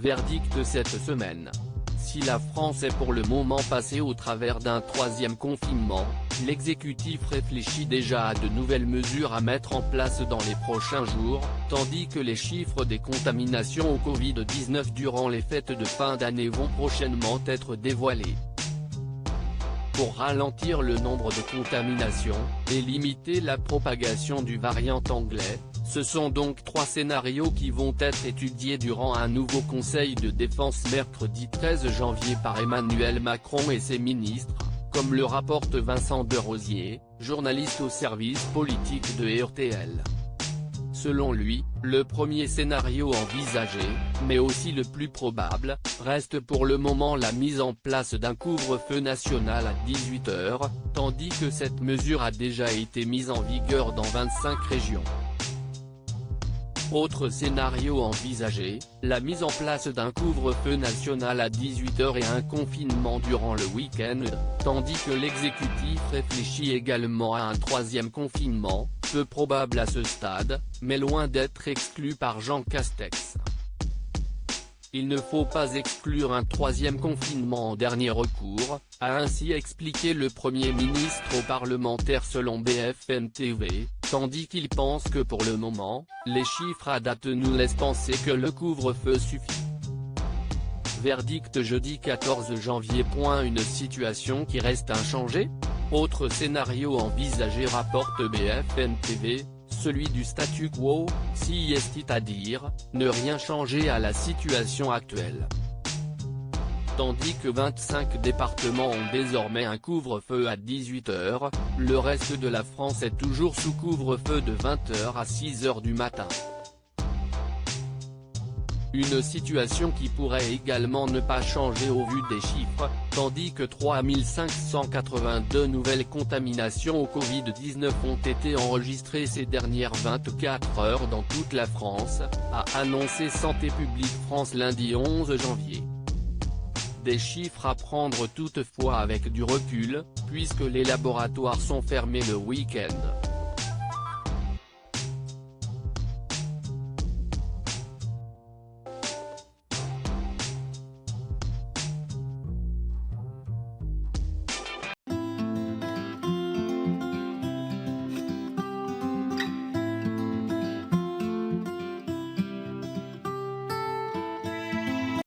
Verdict cette semaine. Si la France est pour le moment passée au travers d'un troisième confinement, l'exécutif réfléchit déjà à de nouvelles mesures à mettre en place dans les prochains jours, tandis que les chiffres des contaminations au Covid-19 durant les fêtes de fin d'année vont prochainement être dévoilés. Pour ralentir le nombre de contaminations, et limiter la propagation du variant anglais, ce sont donc 3 scénarios qui vont être étudiés durant un nouveau conseil de défense mercredi 13 janvier par Emmanuel Macron et ses ministres, comme le rapporte Vincent Derosier, journaliste au service politique de RTL. Selon lui, le premier scénario envisagé, mais aussi le plus probable, reste pour le moment la mise en place d'un couvre-feu national à 18 h, tandis que cette mesure a déjà été mise en vigueur dans 25 régions. Autre scénario envisagé, la mise en place d'un couvre-feu national à 18 h et un confinement durant le week-end, tandis que l'exécutif réfléchit également à un troisième confinement, peu probable à ce stade, mais loin d'être exclu par Jean Castex. Il ne faut pas exclure un troisième confinement en dernier recours, a ainsi expliqué le Premier ministre aux parlementaires selon BFM TV, tandis qu'il pense que pour le moment, les chiffres à date nous laissent penser que le couvre-feu suffit. Verdict jeudi 14 janvier. Une situation qui reste inchangée ? Autre scénario envisagé rapporte BFM TV, celui du statu quo, c'est-à-dire, ne rien changer à la situation actuelle. Tandis que 25 départements ont désormais un couvre-feu à 18 h, le reste de la France est toujours sous couvre-feu de 20 h à 6 h du matin. Une situation qui pourrait également ne pas changer au vu des chiffres, tandis que 3582 nouvelles contaminations au Covid-19 ont été enregistrées ces dernières 24 heures dans toute la France, a annoncé Santé publique France lundi 11 janvier. Des chiffres à prendre toutefois avec du recul, puisque les laboratoires sont fermés le week-end.